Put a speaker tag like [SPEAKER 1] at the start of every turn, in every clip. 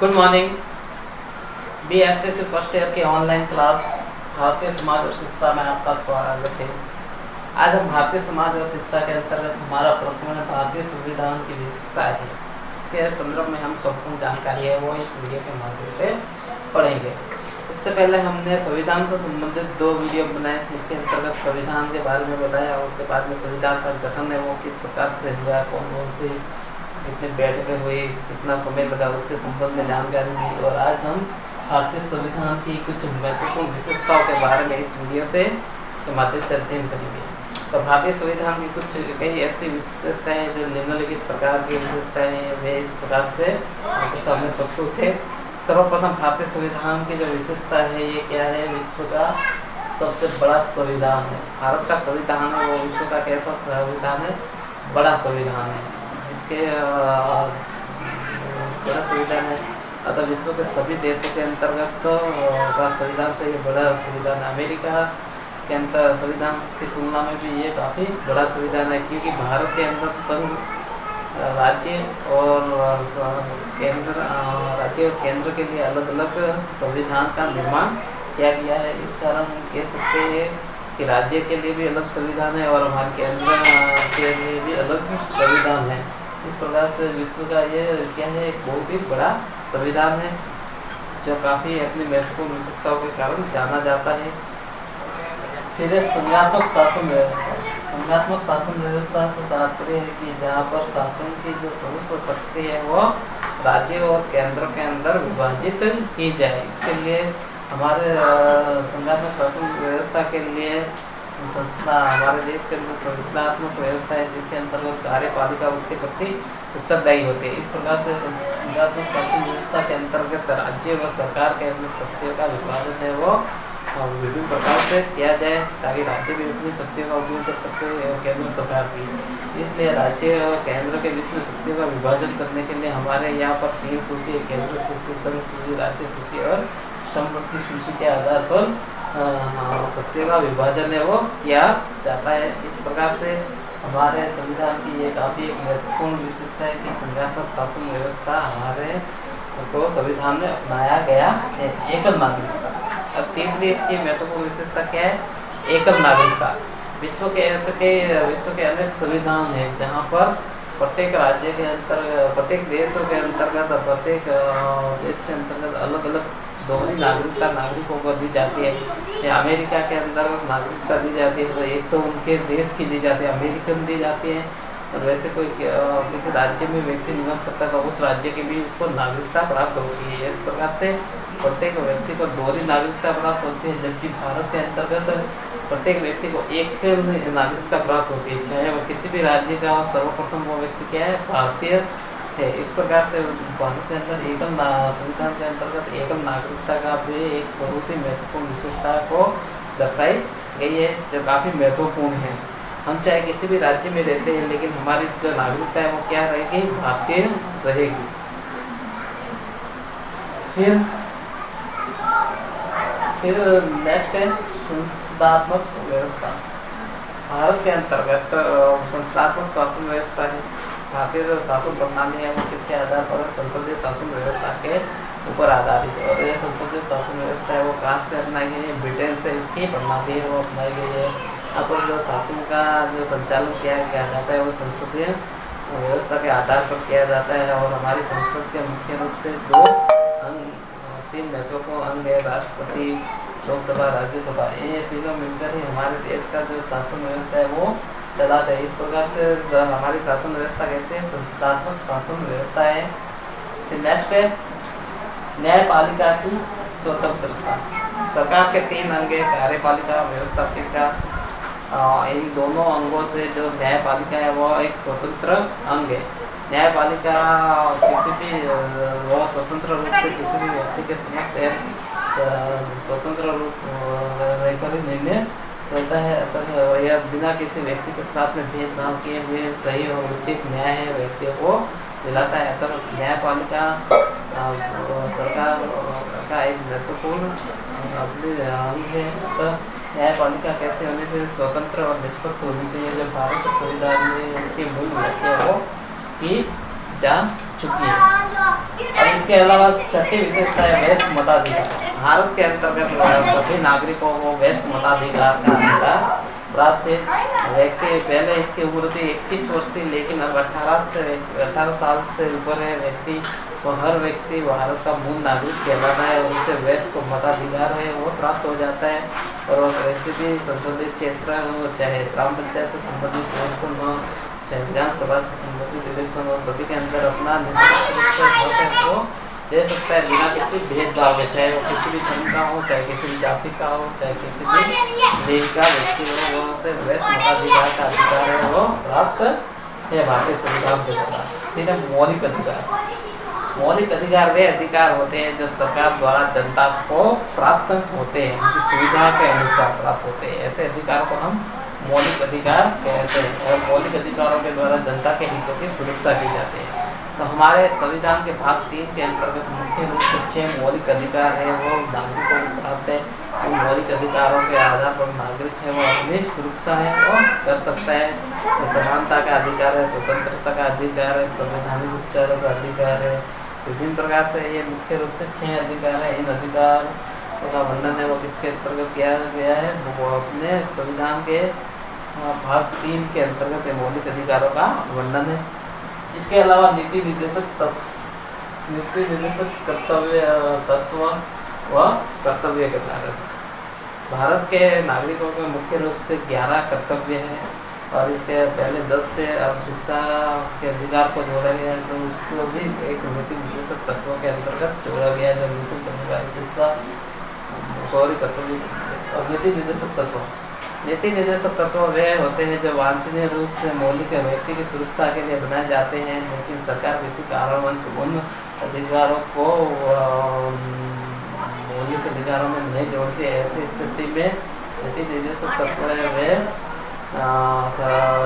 [SPEAKER 1] Good morning. BSTC first year की online class Bharatiya Samaj और शिक्षा में आपका स्वागत है। आज हम भारतीय समाज और शिक्षा के अंतर्गत हमारा प्रकरण भारतीय संविधान की विशेषताएं है, इसके संदर्भ में हम संपूर्ण जानकारी है वो इस वीडियो के माध्यम से पढ़ेंगे। इससे पहले हमने संविधान से संबंधित 2 वीडियो बनाए, जिसके अंतर्गत संविधान के बारे में बताया और उसके बाद में संविधान का गठन है वो किस प्रकार से हुआ, कौन सी कितनी बैठकें हुई, कितना समय लगा, उसके संबंध में जानकारी दी। और आज हम भारतीय संविधान की कुछ महत्वपूर्ण विशेषताओं के बारे में इस वीडियो के माध्यम से अध्ययन करेंगे। तो भारतीय संविधान की कुछ कई ऐसी विशेषताएं जो निम्नलिखित प्रकार की विशेषताएं हैं वे इस प्रकार से आपके सामने प्रस्तुत है। सर्वप्रथम भारतीय संविधान की जो विशेषता है ये क्या है, विश्व का सबसे बड़ा संविधान है। भारत का संविधान है वो विश्व का कैसा संविधान है, बड़ा संविधान है, जिसके बड़ा संविधान है। अतः विश्व के सभी देशों के अंतर्गत का संविधान से ये बड़ा संविधान है। अमेरिका के अंतर संविधान की तुलना में भी ये काफ़ी बड़ा संविधान है, क्योंकि भारत के अंदर संघ राज्य और केंद्र के लिए अलग अलग संविधान का निर्माण किया गया है। इस कारण हम कह सकते हैं कि राज्य के लिए भी अलग संविधान है और हमारे केंद्र के लिए भी अलग संविधान है। इस प्रकार से विश्व का ये क्या है, एक बहुत ही बड़ा संविधान है जो काफ़ी अपनी महत्वपूर्ण विशेषताओं के कारण जाना जाता है। फिर संघात्मक शासन व्यवस्था। संघात्मक शासन व्यवस्था से तात्पर्य है कि जहाँ पर शासन की जो सर्वस्व शक्ति है वो राज्य और केंद्र के अंदर विभाजित की जाए। इसके लिए हमारे संघात्मक शासन व्यवस्था के लिए संस्था हमारे देश के अंदर संस्थात्मक व्यवस्था है, जिसके अंतर्गत कार्यपालिका उसके प्रति उत्तरदायी होते हैं। इस प्रकार से संघात्मक शासन व्यवस्था के अंतर्गत राज्य व सरकार के अंदर शक्तियों का विभाजन है वो विभिन्न प्रकार से किया जाए, ताकि राज्य भी अपनी शक्तियों का उपयोग कर सके और केंद्र सरकार भी। इसलिए राज्य और केंद्र के बीच में शक्तियों का विभाजन करने के लिए हमारे यहाँ पर 3 सूची, केंद्र सूची, संघ सूची, राज्य सूची और समवर्ती सूची के आधार पर शक्तियों का विभाजन है वो किया जाता है। इस प्रकार से हमारे संविधान की ये काफ़ी एक महत्वपूर्ण विशेषता है कि संघात्मक शासन व्यवस्था हमारे को संविधान में अपनाया गया है। एकल नागरिकता। अब तीसरी इसकी महत्वपूर्ण विशेषता क्या है, एकल नागरिकता। विश्व के अनेक संविधान हैं जहाँ पर प्रत्येक राज्य के अंतर्गत, प्रत्येक देशों के अंतर्गत, प्रत्येक देश के अंतर्गत अलग अलग दोहरी नागरिकता नागरिकों को दी जाती है। या अमेरिका के अंदर नागरिकता दी जाती है तो एक तो उनके देश की दी जाती है, अमेरिकन दी जाती है, और वैसे कोई किसी राज्य में व्यक्ति निवास करता है तो उस राज्य की भी उसको नागरिकता प्राप्त होती है। इस प्रकार से प्रत्येक व्यक्ति को दोहरी नागरिकता प्राप्त होती है, जबकि भारत के अंतर्गत प्रत्येक व्यक्ति को एक नागरिकता प्राप्त होती है, चाहे वो किसी भी राज्य का हो। सर्वप्रथम वो व्यक्ति क्या है, भारतीय है। इस प्रकार से भारत के अंदर संविधान के अंतर्गत एकल नागरिकता का भी एक बहुत ही महत्वपूर्ण विशेषता को दर्शाई गई है, जो काफ़ी महत्वपूर्ण है। हम चाहे किसी भी राज्य में रहते हैं, लेकिन हमारी जो नागरिकता है वो क्या रहेगी, भारतीय रहेगी। फिर नेक्स्ट है संस्थात्मक व्यवस्था। भारत के अंतर्गत संस्थात्मक शासन व्यवस्था है। भारतीय जो शासन प्रणाली है वो किसके आधार पर, संसदीय शासन व्यवस्था के ऊपर आधारित है। और ये संसदीय शासन व्यवस्था है वो कहाँ से अपनाई गई है, ब्रिटेन से इसकी प्रणाली है वो अपनाई गई है। यहाँ पर जो शासन का जो संचालन किया जाता है वो संसदीय व्यवस्था के आधार पर किया जाता है। और हमारी संसद के मुख्य रूप से 2 अंग, 3 महत्वपूर्ण अंग है, राष्ट्रपति, लोकसभा, राज्यसभा। ये तीनों मिलकर ही हमारे देश का जो शासन व्यवस्था है वो चलाते हैं। इस प्रकार से हमारी शासन व्यवस्था कैसे है, संस्थात्मक शासन व्यवस्था है। फिर नेक्स्ट है न्यायपालिका की स्वतंत्रता। सरकार के 3 अंग है, कार्यपालिका, व्यवस्थापिका। इन दोनों अंगों से जो न्यायपालिका है वो एक स्वतंत्र अंग है। न्यायपालिका किसी भी वो स्वतंत्र रूप से किसी भी व्यक्ति के समक्ष स्वतंत्र रूप रहकर ही निर्णय करता है। अतः यह बिना किसी व्यक्ति के साथ में भेदभाव किए हुए सही और उचित न्याय है व्यक्तियों को दिलाता है। अतः न्यायपालिका सरकार का एक महत्वपूर्ण अंग है। अतः न्यायपालिका कैसे होने से स्वतंत्र और निष्पक्ष होनी चाहिए, जो भारत संविधान में इसकी मूल व्याख्या हो की जा चुकी है। इसके अलावा छठी विशेषता है वयस्क मताधिकार। भारत के अंतर्गत सभी नागरिकों को वयस्क मताधिकार का अधिकार प्राप्त है। व्यक्ति पहले इसकी उम्र थी 21 वर्ष थी, लेकिन अब 18 साल से ऊपर है व्यक्ति तो हर व्यक्ति भारत का मूल नागरिक कहलाता है और उसे वयस्क मताधिकार है वो प्राप्त हो जाता है। और वह वैसे भी संसदीय क्षेत्र हो, चाहे ग्राम पंचायत से संबंधित इलेक्शन हो, चाहे विधानसभा से संबंधित इलेक्शन हो, सभी के अंदर अपना निष्पक्ष रूप से वोट है वो दे सकता है बिना किसी भेदभाव के, चाहे वो किसी भी धर्म का हो, चाहे किसी भी जाति का हो, चाहे किसी भी देश का व्यक्ति हो, वो से वयस्क मताधिकार का अधिकार है वो प्राप्त है भारतीय संविधान के द्वारा। ठीक है। मौलिक अधिकार। मौलिक अधिकार वे अधिकार होते हैं जो सरकार द्वारा जनता को प्राप्त होते हैं, उनकी सुविधा के अनुसार प्राप्त होते हैं। ऐसे अधिकारों को हम मौलिक अधिकार कहते हैं और मौलिक अधिकारों के द्वारा जनता के हितों की सुरक्षा की जाती है। तो हमारे संविधान के भाग 3 के अंतर्गत मुख्य रूप से 6 मौलिक अधिकार है वो नागरिकों को प्राप्त है। उन मौलिक अधिकारों के आधार पर नागरिक है वो अपनी सुरक्षा है वो कर सकता है। तो समानता का अधिकार है, स्वतंत्रता का अधिकार है, संवैधानिक उपचारों का अधिकार है। विभिन्न प्रकार से ये मुख्य रूप से 6 अधिकार है। इन अधिकार का वर्णन है वो किसके अंतर्गत किया गया है, वो अपने संविधान के भाग 3 के अंतर्गत मौलिक अधिकारों का वर्णन है। इसके अलावा नीति निर्देशक कर्तव्य तत्व व कर्तव्य के कार्य। भारत के नागरिकों के मुख्य रूप से 11 कर्तव्य हैं और इसके पहले 10 थे और शिक्षा के अधिकार को जोड़ा गया है, तो उसको भी एक नीति निर्देशक तत्वों के अंतर्गत जोड़ा गया जो निःशुल्क अधिकार शिक्षा कर्तव्य और नीति निर्देशक तत्व। नीति निर्देशक तत्व वे होते हैं जो वांछनीय रूप से मौलिक व्यक्ति की सुरक्षा के लिए बनाए जाते हैं, लेकिन सरकार किसी कारणवश उन अधिकारों को मौलिक अधिकारों में नहीं जोड़ती। ऐसी स्थिति में नीति निर्देशक तत्व वे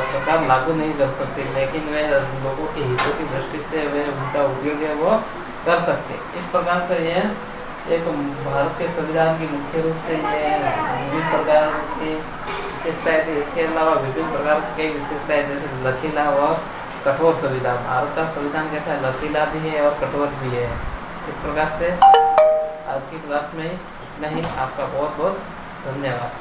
[SPEAKER 1] सरकार लागू नहीं कर सकती, लेकिन वे लोगों के हितों की दृष्टि से वे उनका उपयोग है वो कर सकते। इस प्रकार से ये एक भारत के संविधान की मुख्य रूप से ये विभिन्न प्रकार की विशेषताएं थी। इसके अलावा विभिन्न प्रकार की विशेषताएं जैसे लचीला व कठोर संविधान। भारत का संविधान कैसा है, लचीला भी है और कठोर भी है। इस प्रकार से आज की क्लास में इतना ही। आपका बहुत बहुत धन्यवाद।